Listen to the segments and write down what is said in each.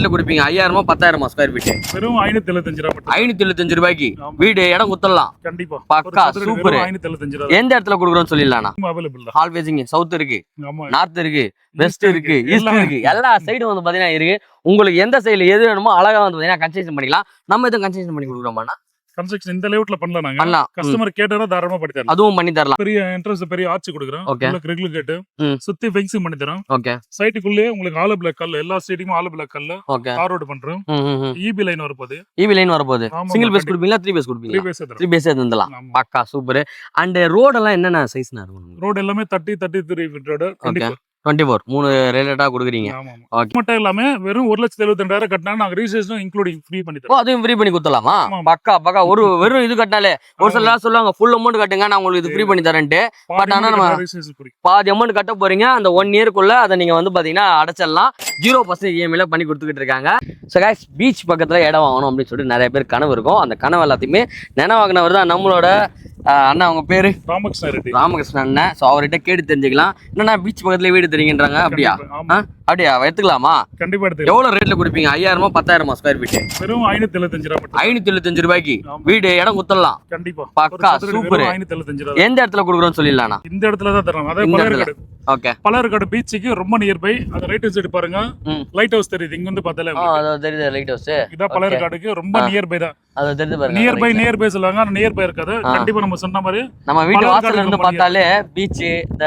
ரேட்ல கொடுப்பீங்க? 5000 10,000 square feet? வெறும் 575 ரூபாய். 575 ரூபாய்க்கு வீடு இடம் குத்தலாம். கண்டிப்பா பக்கா சூப்பர். 575 ரூபாய். எந்த இடத்துல கொடுக்குறோம்னு சொல்லிடலாம். அவைலபிள் தான். ஹால் ஃபேசிங் சவுத் இருக்கு, ஆமா, நார்த் இருக்கு, வெஸ்ட் இருக்கு, ஈஸ்ட் இருக்கு, எல்லா சைடும் வந்து பாத்தீங்கன்னா இருக்கு. உங்களுக்கு எந்த சைடுல எது வேணுமோ அழகா வந்து பாத்தீங்கன்னா கன்ஸ்ட்ரக்ஷன் பண்ணிக்கலாம். நம்ம எதுவும் கன்ஸ்ட்ரக்ஷன் பண்ணி கொடுக்குறோமா? கன்ஸ்ட்ரக்ஷன் இந்த லேஅவுட்ல பண்ணலாம். நாங்க பண்ணலாம். கஸ்டமர் கேட்டா தாராளமா பண்ணி தரலாம். அதுவும் பண்ணி தரலாம். பெரிய என்ட்ரன்ஸ் பெரிய ஆர்ச் கொடுக்குறோம். ஓகே. ரெகுலர் கேட் ம். சுத்தி ஃபென்சிங் பண்ணி தரோம். ஓகே. சைட்டுக்குள்ளே உங்களுக்கு ஆலோ பிளாக் கல் எல்லா ஸ்ட்ரீட்டுக்கும் ஆலோ பிளாக் கல் ஓகே. தார் ரோட் பண்றோம். ஈபி லைன் வரப்போகுது. ஈவி லைன் வரப்போகுது. ஆமா, சிங்கிள் பேஸ் கண்டிப்பா. கொடுப்பீங்களா 3 பேஸ் 3 கொடுப்பீங்களா? பேஸ் தரோம். 3 பேஸ் இருந்தலாம். ஆமா. பக்கா சூப்பர். அண்ட் ரோட் எல்லாம் என்னென்ன சைஸ்னா இருக்கும்? ரோட் எல்லாமே 33 ஃபீட் ரோடு. ஓகே. 24 3 ரிலேட்டடா கொடுக்குறீங்க. ஆமா. ஓகே. மட்டும் இல்லாம வெறும் 1,72,000 கட்டினா நாங்க ரீசேஷனும் இன்க்ளூடிங் ஃப்ரீ பண்ணி ஓ தரோம். அதையும் ஃப்ரீ பண்ணி கொடுத்தலாமா? ஆமா. பக்கா பக்கா. ஒரு வெறும் இது கட்டினாலே ஒரு சில நேரம் சொல்லுவாங்க ஃபுல் அமௌண்ட் கட்டுங்க நான் உங்களுக்கு இது ஃப்ரீ பண்ணி தரேன்ட்டு. பட் ஆனா நம்ம ரீசேஷன் ஃப்ரீ. பாதி அமௌண்ட் கட்ட போறீங்க. அந்த 1 இயர்க்குள்ள அதை நீங்க வந்து பாத்தீங்கன்னா அடைச்சிடலாம். 0% இஎம்ஐல பண்ணி கொடுத்துக்கிட்டு இருக்காங்க. ஸோ கைஸ், பீச் பக்கத்துல இடம் வாங்கணும் அப்படின்னு சொல்லிட்டு நிறைய பேர் கனவு இருக்கும். அந்த கனவு எல்லாத்தையுமே நினைவாகினவர் தான் நம்மளோட அண்ணா. அவங்க பேரு ராமகிருஷ்ண ரெட்டி. ராமகிருஷ்ணன் அண்ணன். ஸோ அவர்கிட்ட கேட்டு தெரிஞ்சுக்கலாம். என்னன்னா பீச் பக்கத்துல வீடு தெரியுங்கன்றாங்க. அப்படியா? ஆமா. அப்படியா? எடுத்துக்கலாமா? கண்டிப்பா எடுத்துக்கலாம். எவ்வளவு ரேட்ல கொடுப்பீங்க? 5000 10,000 ஸ்கொயர் ஃபீட்? வெறும் 575 ரூபாய். 575 ரூபாய்க்கு ஆமா. வீடு இடம் குத்தலாம். கண்டிப்பா. பக்கா சூப்பர். 575 ரூபாய். எந்த இடத்துல கொடுக்குறோம்னு சொல்லிடலாம். இந்த இடத்துல தான் தரோம். அதே இந்த பலர்காடு. ஓகே. பலர்காடு பீச்சுக்கு ரொம்ப நியர்பை. அந்த ரைட் சைடு பாருங்க. ம். லைட் ஹவுஸ் தெரியுது. இங்க வந்து பார்த்தாலே அது தெரியுது லைட் ஹவுஸ். இதான் பலர்காடுக்கு ரொம்ப நியர்பை தான். அது தெரிஞ்சு பாருங்க. நியர்பை சொல்லுவாங்க. ஆனா நியர்பை இருக்காது. கண்டிப்பா நம்ம சொன்ன மாதிரி நம்ம வீட்டு பலர்காடு வாசல்ல இருந்து ரொம்ப பார்த்தாலே பீச்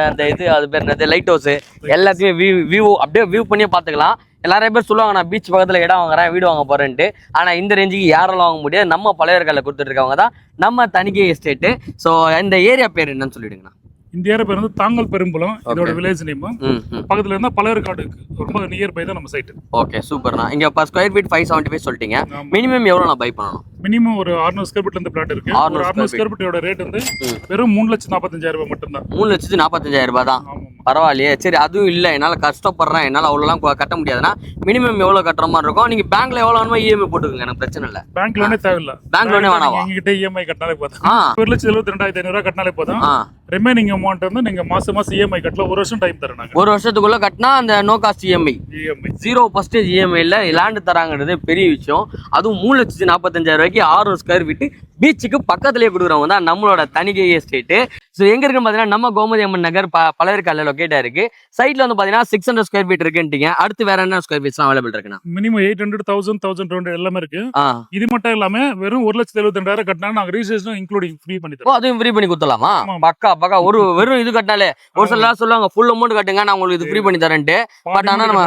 இந்த இது அது பேர் என்னது லைட் ஹவுஸ் எல்லாத்தையுமே வியூ அப்படியே வியூ பண்ணியே பார்த்துக்கலாம். எல்லாரும் பேர் சொல்லுவாங்க நான் பீச் பக்கத்துல இடம் வாங்குறேன் வீடு வாங்க போறேன்ட்டு. ஆனா இந்த ரேஞ்சுக்கு யாரெல்லாம் வாங்க முடியாது. நம்ம பழையர்கால கொடுத்துட்டு இருக்கவங்க தான் நம்ம தணிக்கை எஸ்டேட். ஸோ இந்த ஏரியா பேர் என்னன்னு சொல்லிடுங்கண்ணா. இந்த ஏரியா பேர் வந்து தாங்கல் பெரும்புலம். இதோட வில்லேஜ் நேம். ம். பக்கத்துல இருந்தா பலர்காடு ரொம்ப நியர்பை தான் நம்ம சைட். ஓகே சூப்பர்ண்ணா. இங்க per ஸ்கொயர் ஃபீட் 575 சொல்லிட்டீங்க. மினிமம் எவ்வளவு நான் பை பண்ணணும்? மினிமம் ஒரு 600 ஸ்கொயர் ஃபீட்ல இருந்து பிளாட் இருக்கு. 600 ஸ்கொயர் ஃபீட்டோட ரேட் வந்து வெறும் 3,45,000 ரூபாய் மட்டும் தான். 3,45,000 ரூபாய் தான். ஆமா. பரவாயில்லையே. சரி, அதுவும் இல்லை என்னால் கஷ்டப்படுறேன் என்னால் அவ்வளோலாம் கட்ட முடியாதுன்னா மினிமம் எவ்வளோ கட்டுற மாதிரி இருக்கும்? நீங்கள் பேங்க்ல எவ்வளோ வேணுமோ இஎம்ஐ போட்டுக்கோங்க, எனக்கு பிரச்சனை இல்லை. பேங்க் லோனே தேவையில்ல. பேங்க் லோனே வேணாவா? எங்ககிட்ட இஎம்ஐ கட்டினாலே போதும். 1,72,500 ரூபாய் கட்டினாலே போதும். ரிமைனிங் அமௌண்ட் வந்து நீங்க மாசம் இஎம்ஐ கட்டலாம். 1 வருஷம் டைம் தரேன் நாங்க. 1 வருஷத்துக்குள்ள கட்டினா அந்த நோ காஸ்ட் இஎம்ஐ 0% இஎம்ஐல லேண்டு தராங்கிறது பெரிய விஷயம். அதுவும் 3,45,000 ரூபாய்க்கு 600 ஸ்கொயர் ஃபீட் பீச்சுக்கு பக்கத்துலேயே கொடுக்குறவங்க தான் நம்மளோட தணிகை எஸ்டேட்டு. ஸோ எங்க இருக்குன்னு பார்த்தீங்கன்னா நம்ம கோமதி அம்மன் நகர் பலர்கால லொக்கேட்டா இருக்கு. சைட்ல வந்து பார்த்தீங்கன்னா 600 ஸ்கொயர் ஃபீட் இருக்குன்ட்டீங்க. அடுத்து வேற என்ன ஸ்கொயர் ஃபீட்ஸ்லாம் அவைலபிள் இருக்குண்ணா? மினிமம் 800, 1000, 1200 எல்லாமே இருக்கு. இது மட்டும் இல்லாம வெறும் 1,72,000 கட்டினா நாங்க ரீசேஷனும் இன்க்ளூடிங் ஃப்ரீ பண்ணி தரோம். அதையும் ஃப்ரீ பண்ணி கொடுத்தலாமா? பக்கா பக்கா. ஒரு வெறும் இது கட்டினாலே ஒரு சில நேரம் சொல்லுவாங்க ஃபுல் அமௌண்ட் கட்டுங்க நான் உங்களுக்கு இது ஃப்ரீ பண்ணி தரேன்ட்டு. பட் ஆனா நம்ம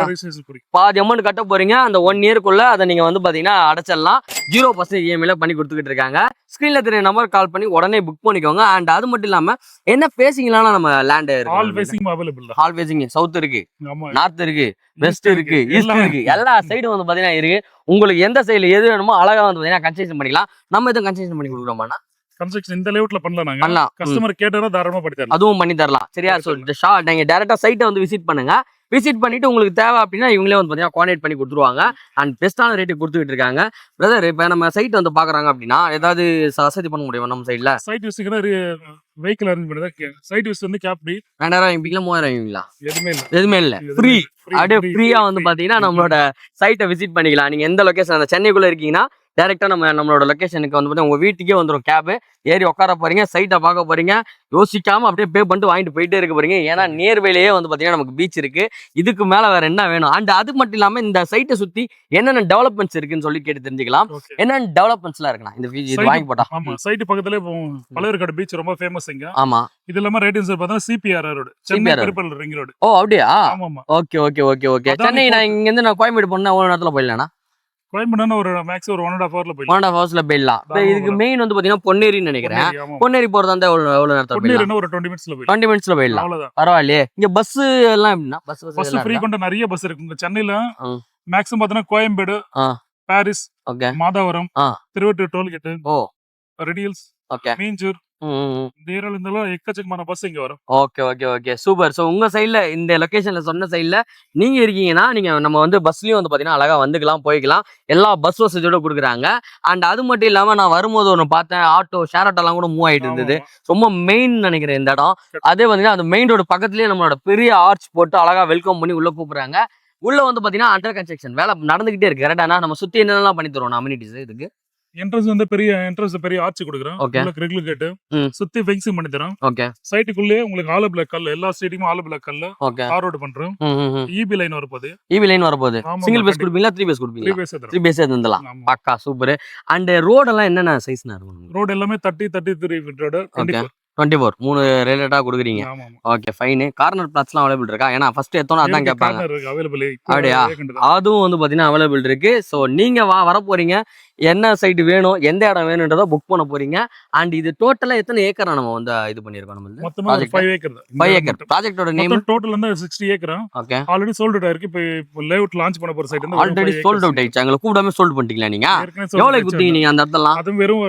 பாதி அமௌண்ட் கட்ட போறீங்க. அந்த 1 இயர்க்குள்ள அதை நீங்க வந்து பாத்தீங்கன்னா அடைச்சிடலாம். 0% இஎம்ஐல பண்ணி கொடுத்துக்கிட்டு இருக்காங்க. ஸ்கிரீன்ல தெரிய நம்பர் கால் பண்ணி உடனே புக் பண்ணிக்கோங்க. அண்ட் அது மட்டும் இல்லாம என்ன ஃபேசிங்லாம் நம்ம லேண்ட் இருக்கு? ஆல் ஃபேசிங் அவைலபிள் தான். ஆல் ஃபேசிங் சவுத் இருக்கு, ஆமா, நார்த் இருக்கு, வெஸ்ட் இருக்கு, ஈஸ்ட் இருக்கு, எல்லா சைடும் வந்து பாத்தீங்கன்னா இருக்கு. உங்களுக்கு எந்த சைடுல எது வேணுமோ அழகா வந்து பாத்தீங்கன்னா கன்ஸ்ட்ரக்ஷன் பண்ணிக்கலாம். நம்ம எதுவும் கன்ஸ்ட்ரக்ஷன் பண்ணி கொடுக்குறோமா? கன்ஸ்ட்ரக்ஷன் இந்த லேஅவுட்ல பண்ணலாம். நாங்க பண்ணலாம். கஸ்டமர் கேட்டா தாராளமா பண்ணி தரலாம். அதுவும் பண்ணி தரலாம். சரியா? ஸோ நீங்க டேரக்டா சைட்டை வந்து விசிட் பண்ணுங்க. விசிட் பண்ணிட்டு உங்களுக்கு தேவை அப்படின்னா இவங்களே வந்து பார்த்தீங்கன்னா கான்டாக்ட் பண்ணி கொடுத்துருவாங்க. அண்ட் பெஸ்ட்டான ரேட்டு கொடுத்துக்கிட்டு இருக்காங்க. பிரதர், இப்போ நம்ம சைட் வந்து பார்க்குறாங்க அப்படின்னா ஏதாவது வசதி பண்ண முடியுமா நம்ம சைடில்? சைட் விசிட்னா வெஹிக்கிள் அரேஞ்ச் பண்ணுறது. சைட் விசிட் வந்து கேப் ஃப்ரீ. 2000 எம்பிங்களா 3000 எம்பிங்களா? எதுவுமே இல்லை, ஃப்ரீ. அப்படியே ஃப்ரீயாக வந்து பார்த்தீங்கன்னா நம்மளோட சைட்டை விசிட் பண்ணிக்கலாம். நீங்கள் எந்த லொக்கேஷன் அந்த சென்னைக்குள்ளே இருக்கீங்கன்னா டேரெக்டாக நம்மளோட லொக்கேஷனுக்கு வந்து பார்த்தீங்கன்னா உங்கள் வீட்டுக்கே வந்துடும். கேபு ஏறி உட்கார போறீங்க, சைட்டை பார்க்க போறீங்க, யோசிக்காம அப்படியே பே பண்ணிட்டு வாங்கிட்டு போயிட்டே இருக்க போறீங்க. ஏன்னா நியர்பைலேயே வந்து பார்த்தீங்கன்னா நமக்கு பீச் இருக்கு. இதுக்கு மேலே வேற என்ன வேணும்? அண்ட் அது மட்டும் இல்லாமல் இந்த சைட்டை சுற்றி என்னென்ன டெவலப்மெண்ட்ஸ் இருக்குன்னு சொல்லி கேட்டு தெரிஞ்சுக்கலாம். என்னென்ன டெவலப்மெண்ட்ஸ்லாம் இருக்குண்ணா இந்த இது வாங்கி போட்டா? ஆமா, சைட்டு பக்கத்துல பழையர்காடு பீச் ரொம்ப ஃபேமஸ் இங்க. ஆமா. இது இல்லாம ரேட்டிங்ஸ் பார்த்தா சிபிஆர் ரோடு, சென்னை பெருப்பல் ரிங் ரோடு. ஓ அப்படியா? ஆமா. Okay okay okay okay. Chennai நான் இங்க இருந்து நான் கோயம்பேடு போனா எவ்வளவு நேரத்துல போயிடலாம்னா? கோயம்பேடுனா ஒரு மேக்ஸ் ஒரு 1.5 ஹவர்ல போயிடலாம். 1.5 ஹவர்ஸ்ல போயிடலாம். இதுக்கு மெயின் வந்து பாத்தீங்கன்னா பொன்னேரின்னு நினைக்கிறேன். பொன்னேரி போறதா இருந்தா எவ்வளவு நேரத்துல போயிடலாம்? ஒரு 20 மினிட்ஸ்ல போயிடலாம். 20 மினிட்ஸ்ல போயிடலாம். அவ்வளவுதான். பரவாயில்லையே. இங்க பஸ் எல்லாம் எப்படின்னா? பஸ் ஃப்ரீ கொண்ட நிறைய பஸ் இருக்கு. இங்க சென்னையில மேக்ஸிமம் பாத்தீங்கன்னா கோயம்பேடு, பாரிஸ், மாதாவரம், திருவட்டூர் டோல்கேட், ரெடியல்ஸ், மீஞ்சூர், எக்கச்சக்கமான பஸ் இங்க வரும். Okay okay okay super. So உங்க சைட்ல இந்த லொகேஷன்ல சொன்ன சைட்ல நீங்க இருக்கீங்கன்னா நீங்க நம்ம வந்து பஸ்லயும் வந்து பாத்தீங்கன்னா அழகா வந்துக்கலாம், போய்க்கலாம். எல்லா பஸ் வசதியோட கொடுக்குறாங்க. அண்ட் அது மட்டும் இல்லாம நான் வரும்போது ஒன்று பார்த்தேன், ஆட்டோ ஷேர் ஆட்டோ எல்லாம் கூட மூவ் ஆயிட்டு இருந்தது. ரொம்ப மெயின் நினைக்கிறேன் இந்த இடம். அதே பாத்தீங்கன்னா அந்த மெயின் ரோடு பக்கத்துலயே நம்மளோட பெரிய ஆர்ச் போட்டு அழகா வெல்கம் பண்ணி உள்ள கூப்பிடுறாங்க. உள்ள வந்து பாத்தீங்கன்னா அண்டர் கன்ஸ்ட்ரக்ஷன் வேலை நடந்துகிட்டே இருக்கு கரெக்டானா நம்ம சுத்தி என்னெல்லாம் பண்ணி தரோம் அம்யூனிட்டிஸ் இதுக்கு என்ட்ரன்ஸ் வந்து பெரிய ஆர்ச் கொடுக்குறோம். ஓகே ரெகுலர் கேட்டு சுத்தி ஃபென்சிங் பண்ணி தரோம். ஓகே சைட்டுக்குள்ளே உங்களுக்கு ஆலோ பிளாக் கல் எல்லா ஸ்ட்ரீட்டுக்கும் ஆலோ பிளாக் கல் ஓகே தார் ரோடு பண்றோம். இபி லைன் வரப்போகுது. இவி லைன் வரப்போகுது. ஆமா, சிங்கிள் பேஸ் கண்டிப்பா. கொடுப்பீங்களா 3 பேஸ் கொடுப்பீங்களா? 3 பேஸ் 3 பேஸ் இருந்தலாம். ஆமா. பக்கா சூப்பர். அண்ட் ரோட் எல்லாம் என்னென்ன சைஸ்னா இருக்கும்? ரோடு எல்லாமே 33 ஃபீட் ரோடு. ஓகே 24 3 ரிலேட்டடா கொடுக்குறீங்க. ஆமா ஆமா. Okay fine. கார்னர் பிளாட்ஸ்லாம் அவைலபிள் இருக்கா? ஏன்னா ஃபர்ஸ்ட் எத்தோன அதான் கேட்பாங்க. அவைலபிள். அப்படியா? அதுவும் வந்து பாத்தீங்கன்னா அவைலபிள் இருக்கு. ஸோ நீங்க வர போறீங்க, என்ன சைட் வேணும், எந்த இடம் வேணுன்றத புக் பண்ண போறீங்க. அண்ட் இது டோட்டலா எத்தனை ஏக்கரா நம்ம வந்து இது பண்ணிருக்கோம்? நம்ம மொத்தமா 5 ஏக்கர் தான். 5 ஏக்கர். ப்ராஜெக்ட்டோட நேம் டோட்டல் வந்து 60 acre. Okay already sold out ஆயிருக்கு. இப்போ லேஅவுட் லான்ச் பண்ண போற சைட் வந்து ஆல்ரெடி சோல்ட் அவுட் ஆயிடுச்சு. எங்களை கூப்பிடாம சோல்ட் பண்ணிட்டீங்களா நீங்க? எவ்வளவு குத்தீங்க நீங்க அந்த இடத்தெல்லாம்? அதுவும் வெறும்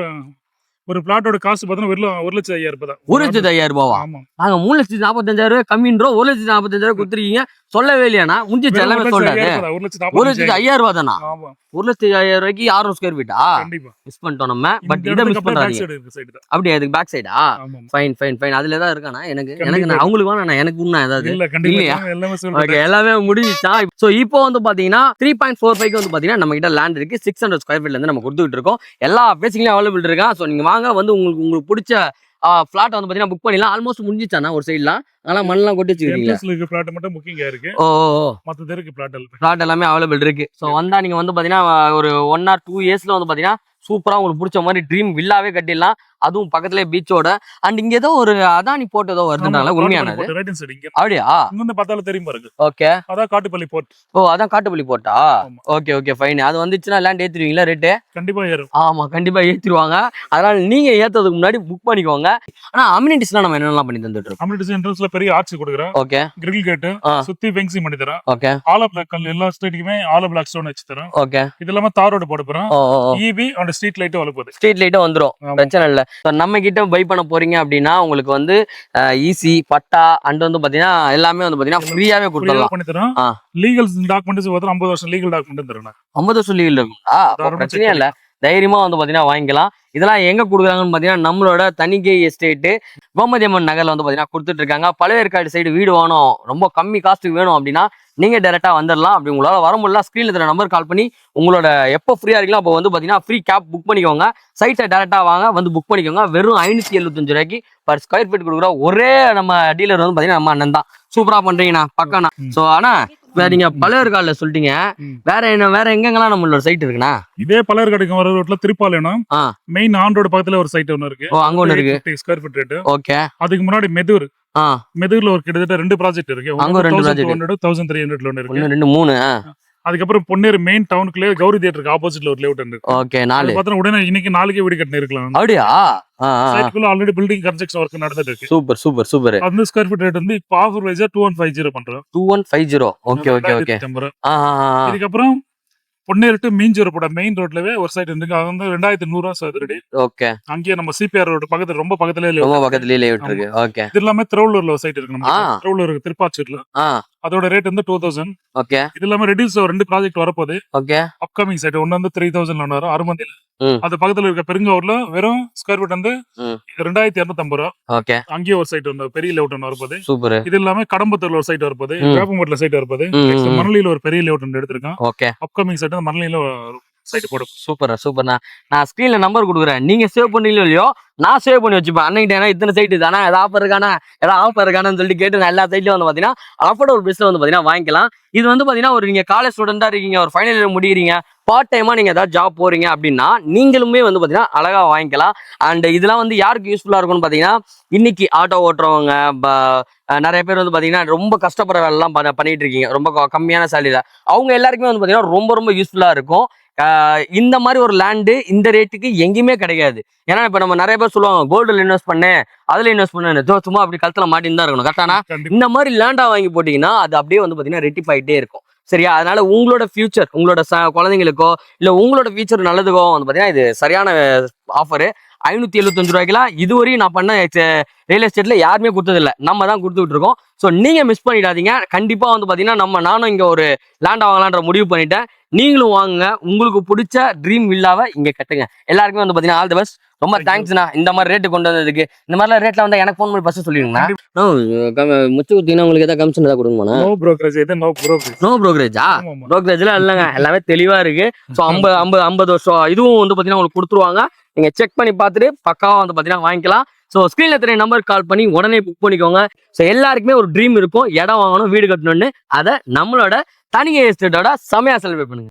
ஒரு பிளாட்டோட காஸ்ட் பார்த்தா வெறும் 1,05,000 ரூபாய் தான். 1,05,000 ரூபாவா? ஆமா. நாங்க 3,45,000 கம்மின்றோம். 1,45,000 குடுத்துருக்கீங்க. சொல்லவே இல்லையாண்ணா? முடிஞ்சிச்சு எல்லாமே சொல்றாரு. 1,05,000 ரூபாய் தானா? ஆமா. 1,05,000 ரூபாய்க்கு 600 ஸ்கொயர் ஃபீட்டா? கண்டிப்பா. மிஸ் பண்ணிட்டோம் நம்ம. பட் இதை மிஸ் பண்றாதீங்க. சைடு தான். அப்படியே அதுக்கு பேக் சைடா? ஆமா. ஃபைன். அதுல ஏதாவது இருக்கானா? எனக்கு கண்டிப்பா. அவங்களுக்கு வேணா, எனக்கு உண்ணா ஏதாவது? இல்ல கண்டிப்பா இல்லையா? எல்லாமே சொல்றேன். ஓகே எல்லாமே முடிஞ்சிச்சா? சோ இப்போ வந்து பாத்தீங்கன்னா 3.45 வந்து பாத்தீங்கன்னா நம்ம கிட்ட லேண்ட் இருக்கு. 600 ஸ்கொயர் ஃபீட்ல இருந்து நம்ம கொடுத்துட்டு இருக்கோம். எல்லா பேசிக்லயும் அவைலபிள் இருக்கா. சோ நீங்க வாங்க வந்து உங்களுக்கு பிடிச்ச பிளாட் வந்து பாத்தீங்கன்னா புக் பண்ணிடலாம். ஆல்மோஸ்ட் முடிஞ்சிச்சானா ஒரு சைட்லாம்? அதெல்லாம் மண்ணெல்லாம் கொட்டி வச்சிருக்கீங்களா? என்ட்ரன்ஸ்ல இருக்க பிளாட் மட்டும் புக்கிங் இருக்கு. ஓ மத்த இருக்கு பிளாட் எல்லாமே அவைலபிள் இருக்கு. சோ வந்தா நீங்க வந்து பாத்தீங்கன்னா ஒரு 1 or 2 இயர்ஸ்ல வந்து பாத்தீங்கன்னா சூப்பரா உங்களுக்கு பிடிச்ச மாதிரி ட்ரீம் வில்லாவே கட்டிடலாம். அதுவும் பக்கத்துலயே பீச்சோட. அண்ட் இங்க ஏதோ ஒரு அதானி போர்ட் ஏதோ வருதுனால உண்மையானது? அப்படியா? இங்க பார்த்தால தெரியும் பாருங்க. ஓகே அதான் காட்டுப்பள்ளி போர்ட். ஓ அதான் காட்டுப்பள்ளி போர்ட்டா? Okay fine. அது வந்துச்சுன்னா லேண்ட் ஏத்திடுவீங்களா ரேட்டு? கண்டிப்பா ஏறும். ஆமா கண்டிப்பா ஏத்திடுவாங்க. அதனால நீங்க ஏத்ததுக்கு முன்னாடி புக் பண்ணிக்கோங்க. ஆனா அம்யூனிட்டிஸ்லாம் நம்ம என்னெல்லாம் பண்ணி தந்துட்டு இருக்கோம்? அம்யூனிட்டிஸ் என்ட்ரன்ஸ்ல பெரிய ஆர்ச் கொடுக்குறோம். ஓகே கிரில் கேட் சுத்தி ஃபென்சிங் பண்ணி தரோம். ஓகே ஆலோ பிளாக் கல் எல்லா ஸ்ட்ரீட்டுக்குமே ஆலோ பிளாக் ஸ்டோன் வச்சு தரோம். ஓகே இது இல்லாம தார் ரோடு போட போறோம். இபி அண்ட் ஸ்ட்ரீட் லைட் வரப்போகுது. ஸ்ட்ரீட் லைட்டும் வந்துரும். பிரச்சனை இல்ல. நம்ம கிட்ட பை பண்ண போறீங்க அப்படின்னா உங்களுக்கு வந்து ஈசி பட்டா அண்ட் வந்து பாத்தீங்கன்னா எல்லாமே வந்து பாத்தீங்கன்னா ஃப்ரீயாவே கொடுத்துடலாம். பண்ணி தரோம். லீகல் டாக்குமெண்ட்ஸ் பார்த்தா 50 வருஷம் லீகல் டாக்குமெண்ட் தரோம். 50 வருஷம் லீகல் இருக்குங்களா? பிரச்சனையே இல்ல. தைரியமா வந்து பாத்தீங்கன்னா வாங்கிக்கலாம். இதெல்லாம் எங்க கொடுக்குறாங்கன்னு பாத்தீங்கன்னா நம்மளோட தனிகை எஸ்டேட் கோமதியம்மன் நகர்ல வந்து பாத்தீங்கன்னா கொடுத்துட்டு இருக்காங்க. பழையற்காடு சைடு வீடு வேணும், ரொம்ப கம்மி காஸ்ட்டுக்கு வேணும் அப்படின்னா நீங்க டைரக்டா வந்துடலாம். அப்படி உங்களால வர முடியல ஸ்கிரீன்ல இருக்கிற நம்பர் கால் பண்ணி உங்களோட எப்போ ஃப்ரீயா இருக்கீங்களோ அப்போ வந்து பாத்தீங்கன்னா ஃப்ரீ கேப் புக் பண்ணிக்கோங்க. சைட்டை டைரக்டா வாங்க வந்து புக் பண்ணிக்கோங்க. வெறும் 575 ரூபாய்க்கு பர் ஸ்கொயர் ஃபீட் கொடுக்குற ஒரே நம்ம டீலர் வந்து பாத்தீங்கன்னா நம்ம அண்ணன் தான். சூப்பரா பண்றீங்கண்ணா பக்காண்ணா. சோ ஆனா நீங்க பழையற்காடுல சொல்லிட்டீங்க, வேற எங்கெங்கெல்லாம் நம்மளோட சைட் இருக்குண்ணா? இதே பழையற்காடுக்கு வர ரோட்ல திருப்பாலையம் மெயின் ஆன் ரோடு பக்கத்துல ஒரு சைட் ஒன்னு இருக்கு. அங்க ஒன்னு இருக்கு. Square feet rate. ஓகே. அதுக்கு முன்னாடி மெதூர்ல ஒரு கிட்டத்தட்ட 2 ப்ராஜெக்ட் இருக்கு. அங்க 2 ப்ராஜெக்ட் 1300 ஒன்னு இருக்கு. 2 3 அதுக்கப்புறம் பொன்னேறு மெயின் டவுனுக்குள்ளே கௌரி தியேட்டருக்கு ஆப்போசிட்ல ஒரு லேஅவுட் இருக்கு. ஓகே 4 பார்த்தா உடனே இன்னைக்கு நாளைக்கே வீடு கட்டி இருக்கலாம். அப்படியா? சைட்டுக்குள்ள ஆல்ரெடி பில்டிங் கன்ஸ்ட்ரக்ஷன் வர்க் நடந்துட்டு இருக்கு. சூப்பர். அந்த ஸ்கொயர் ஃபீட் ரேட் வந்து இப்போ ஆஃபர் வைஸா 2150 பண்றோம். 2150. ஓகே. இதுக்கப்புறம் பொன்னேறு டு மீஞ்சூர் போட மெயின் ரோட்லவே ஒரு சைடு இருக்கு. அது வந்து 2100 சதுரடி. ஓகே. அங்கேயே நம்ம சிபிஆர் ரோடு பக்கத்துல ரொம்ப பக்கத்துலயே லேஅவுட் இருக்கு. ஓகே. இது எல்லாமே திருவள்ளூர்ல ஒரு சைட் இருக்கு. நம்ம திருவள்ளூர் திருப்பாச்சூர்ல அதோட ரேட் வந்து 2000. ஓகே. இது இல்லாம ரெடியூஸ் 2 ப்ராஜெக்ட் வரப்போகுது. ஓகே. அப்கமிங் சைட் ஒன்னு வந்து 3000 ஒன்னு வரும் அருமந்தில. அது பக்கத்துல இருக்க பெருங்கூர்ல வெறும் ஸ்கொயர் ஃபீட் வந்து 2250 ரூபா. ஓகே. அங்கேயே ஒரு சைட் ஒன்று பெரிய லேஅவுட் ஒன்று வரப்போகுது. சூப்பர். இது இல்லாம கடம்பத்தூர்ல ஒரு சைட் வரப்போகுது. வேப்பம்பட்டில சைட் வரப்போகுது. மணலியில ஒரு பெரிய லேஅவுட் ஒன்று எடுத்திருக்கோம். ஓகே. அப்கமிங் சைட் மணலியில சைட் போடும். சூப்பர்ண்ணா. நான் ஸ்கிரீன்ல நம்பர் கொடுக்குறேன். நீங்க சேவ் பண்ணீங்களோ இல்லையோ நான் சேவ் பண்ணி வச்சுப்பேன். அன்னைக்கு இத்தனை சைட்டு தானே, ஏதாவது ஆஃபர் இருக்கானு சொல்லிட்டு கேட்டு நான் எல்லா சைட்லயும் வந்து பாத்தீங்கன்னா அஃபோர்டபுள் பிரைஸ்ல வந்து பாத்தீங்கன்னா வாங்கிக்கலாம். இது வந்து பாத்தீங்கன்னா ஒரு நீங்க காலேஜ் ஸ்டூடெண்டா இருக்கீங்க, ஒரு ஃபைனல் இயர் முடிக்கிறீங்க, பார்ட் டைமா நீங்க ஏதாவது ஜாப் போறீங்க அப்படின்னா நீங்களுமே வந்து பாத்தீங்கன்னா அழகா வாங்கிக்கலாம். அண்ட் இதெல்லாம் வந்து யாருக்கு யூஸ்ஃபுல்லா இருக்கும்னு பாத்தீங்கன்னா இன்னைக்கு ஆட்டோ ஓட்டுறவங்க, நிறைய பேர் வந்து பாத்தீங்கன்னா ரொம்ப கஷ்டப்படுற வேலை எல்லாம் பண்ணிட்டு இருக்கீங்க ரொம்ப கம்மியான சேலரியில, அவங்க எல்லாருக்குமே வந்து பாத்தீங்கன்னா ரொம்ப யூஸ்ஃபுல்லா இருக்கும். இந்த மாதிரி ஒரு லேண்டு இந்த ரேட்டுக்கு எங்கேயுமே கிடைக்காது. ஏன்னா இப்ப நம்ம நிறைய பேர் சொல்லுவாங்க கோல்டுல இன்வெஸ்ட் பண்ணு, அதுல இன்வெஸ்ட் பண்ணு, சும்மா அப்படி கழுத்துல மாட்டின்னு தான் இருக்கணும். கரெக்டானா? இந்த மாதிரி லேண்டா வாங்கி போட்டீங்கன்னா அது அப்படியே வந்து பாத்தீங்கன்னா ரெட்டிப்பாயிட்டே இருக்கும். சரியா? அதனால உங்களோட ஃபியூச்சர், உங்களோட குழந்தைங்களுக்கோ இல்ல உங்களோட ஃபியூச்சர் நல்லதுக்கோ வந்து பாத்தீங்கன்னா இது சரியான ஆஃபரு. 575 ரூபாய்க்குலாம் இதுவரையும் நான் பண்ண ரியல் எஸ்டேட்ல யாருமே கொடுத்ததில்ல, நம்ம தான் கொடுத்துட்டு இருக்கோம். ஸோ நீங்க மிஸ் பண்ணிடாதீங்க. கண்டிப்பா வந்து பாத்தீங்கன்னா நானும் இங்க ஒரு லேண்ட் வாங்கலான்ற முடிவு பண்ணிட்டேன். நீங்களும் வாங்குங்க, உங்களுக்கு பிடிச்ச ட்ரீம் வில்லாவை இங்க கட்டுங்க. எல்லாருக்குமே வந்து பாத்தீங்கன்னா ஆல் தி பெஸ்ட். ரொம்ப தேங்க்ஸ்ண்ணா இந்த மாதிரி ரேட்டு கொண்டு வந்ததுக்கு. இந்த மாதிரிலாம் ரேட்ல வந்தா எனக்கு ஃபோன் பண்ணி ஃபர்ஸ்ட் சொல்லிடுங்கண்ணா. முச்சு குத்தினா உங்களுக்கு ஏதாவது கமிஷன் ஏதாவது கொடுங்கண்ணா? நோ brokerage, இது நோ brokerage. நோ brokerage-ஆ? brokerage-லாம் இல்லைங்க, எல்லாமே தெளிவா இருக்கு. ஸோ 50 வருஷம் இதுவும் வந்து பாத்தீங்கன்னா உங்களுக்கு கொடுத்துருவாங்க. நீங்க செக் பண்ணி பார்த்துட்டு பக்காவா வந்து பாத்தீங்கன்னா வாங்கிக்கலாம். ஸோ ஸ்கிரீன்ல தெரிய நம்பர் கால் பண்ணி உடனே புக் பண்ணிக்கோங்க. ஸோ எல்லாருக்குமே ஒரு ட்ரீம் இருக்கும், இடம் வாங்கணும், வீடு கட்டணும்னு. அதை நம்மளோட தனி எஸ்டேட்டோட செமையா செலிப்ரேட் பண்ணுங்க.